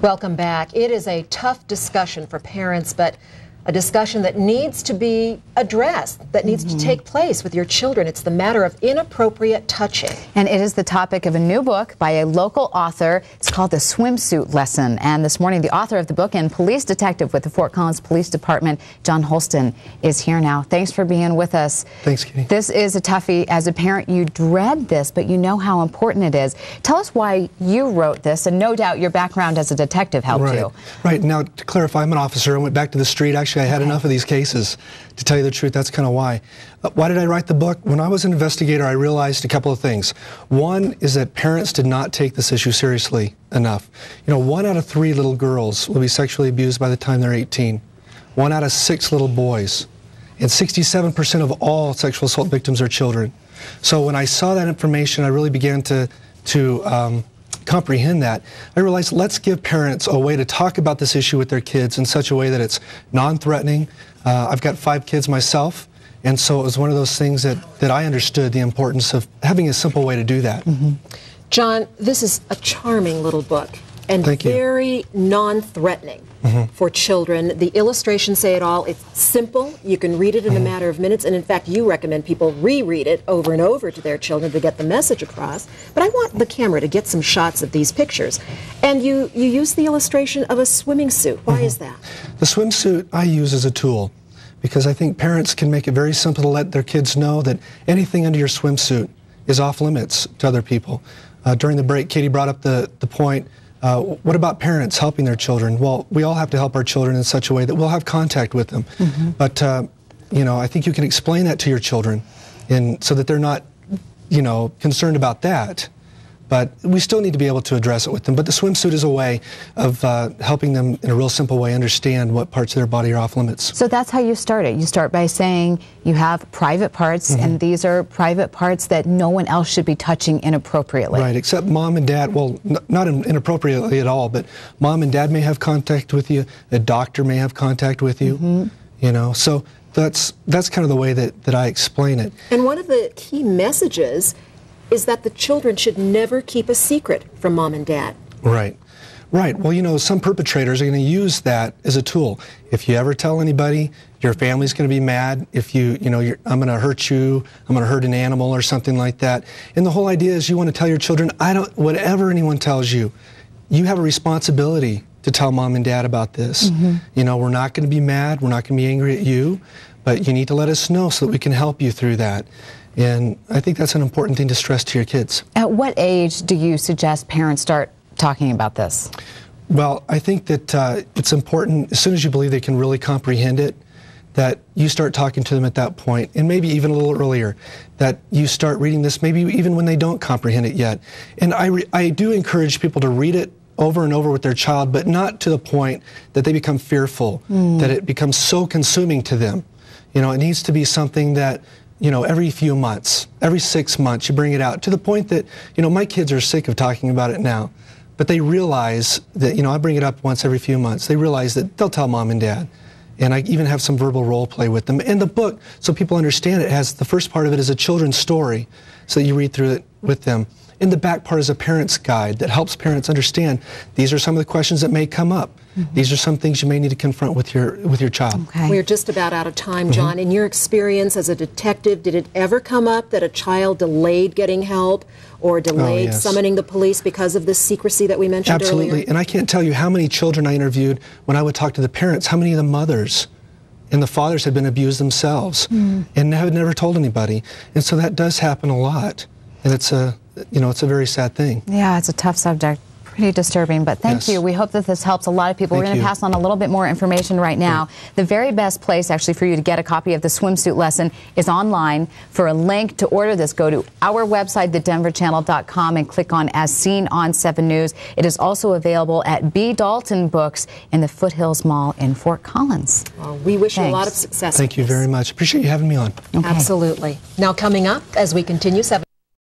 Welcome back. It is a tough discussion for parents, but a discussion that needs to be addressed, that needs to take place with your children. It's the matter of inappropriate touching. And it is the topic of a new book by a local author. It's called The Swimsuit Lesson. And this morning, the author of the book and police detective with the Fort Collins Police Department, Jon Holsten, is here now. Thanks for being with us. Thanks, Kitty. This is a toughie. As a parent, you dread this, but you know how important it is. Tell us why you wrote this, and no doubt your background as a detective helped you. Right. Now, to clarify, I'm an officer. I went back to the street. Actually, I had enough of these cases. To tell you the truth, that's kind of why. Why did I write the book? When I was an investigator, I realized a couple of things. One is that parents did not take this issue seriously enough. You know, 1 out of 3 little girls will be sexually abused by the time they're 18. 1 out of 6 little boys. And 67% of all sexual assault victims are children. So when I saw that information, I really began to comprehend that. I realized, let's give parents a way to talk about this issue with their kids in such a way that it's non-threatening. I've got 5 kids myself, and so it was one of those things that I understood the importance of having a simple way to do that. Jon, this is a charming little book and very non-threatening for children. The illustrations say it all. It's simple. You can read it in a matter of minutes, and in fact, you recommend people reread it over and over to their children to get the message across. But I want the camera to get some shots of these pictures. And you use the illustration of a swimming suit. Why is that? The swimsuit I use as a tool because I think parents can make it very simple to let their kids know that anything under your swimsuit is off limits to other people. During the break, Katie brought up the point, what about parents helping their children? Well, we all have to help our children in such a way that we'll have contact with them. But, you know, I think you can explain that to your children so that they're not, you know, concerned about that. But we still need to be able to address it with them. But the swimsuit is a way of helping them in a real simple way understand what parts of their body are off limits. So that's how you start it. You start by saying you have private parts, and these are private parts that no one else should be touching inappropriately. Right, except mom and dad. Well, not inappropriately at all, but mom and dad may have contact with you. A doctor may have contact with you. You know, so that's kind of the way that I explain it. And one of the key messages is that the children should never keep a secret from mom and dad. Right. Well, you know, some perpetrators are going to use that as a tool. If you ever tell anybody, your family's going to be mad. If you know, I'm going to hurt you, I'm going to hurt an animal or something like that. And the whole idea is you want to tell your children, whatever anyone tells you, you have a responsibility to tell mom and dad about this. You know, we're not going to be mad, we're not going to be angry at you, but you need to let us know so that we can help you through that. And I think that's an important thing to stress to your kids. At what age do you suggest parents start talking about this? Well, I think that it's important, as soon as you believe they can really comprehend it, that you start talking to them at that point, and maybe even a little earlier, that you start reading this, maybe even when they don't comprehend it yet. And I do encourage people to read it over and over with their child, but not to the point that they become fearful, that it becomes so consuming to them. You know, it needs to be something that, you know, every few months, every 6 months, you bring it out to the point that, you know, my kids are sick of talking about it now, but they realize that, you know, I bring it up once every few months. They realize that they'll tell mom and dad. And I even have some verbal role play with them. And the book, so people understand it, has the first part of it is a children's story, so that you read through it with them. And the back part is a parent's guide that helps parents understand these are some of the questions that may come up. These are some things you may need to confront with your child. We're just about out of time, Jon. In your experience as a detective, did it ever come up that a child delayed getting help or delayed summoning the police because of the secrecy that we mentioned earlier? Absolutely. And I can't tell you how many children I interviewed when I would talk to the parents, how many of the mothers and the fathers had been abused themselves and had never told anybody. And so that does happen a lot. And it's a, you know, it's a very sad thing. Yeah, it's a tough subject. Pretty disturbing, but thank you. We hope that this helps a lot of people. We're going to pass on a little bit more information right now. The very best place actually for you to get a copy of the Swimsuit Lesson is online. For a link to order this, go to our website, thedenverchannel.com, and click on As Seen on 7 News. It is also available at B. Dalton Books in the Foothills Mall in Fort Collins. Well, we wish you a lot of success. Thank you very much. Appreciate you having me on. Absolutely. Now coming up, as we continue 7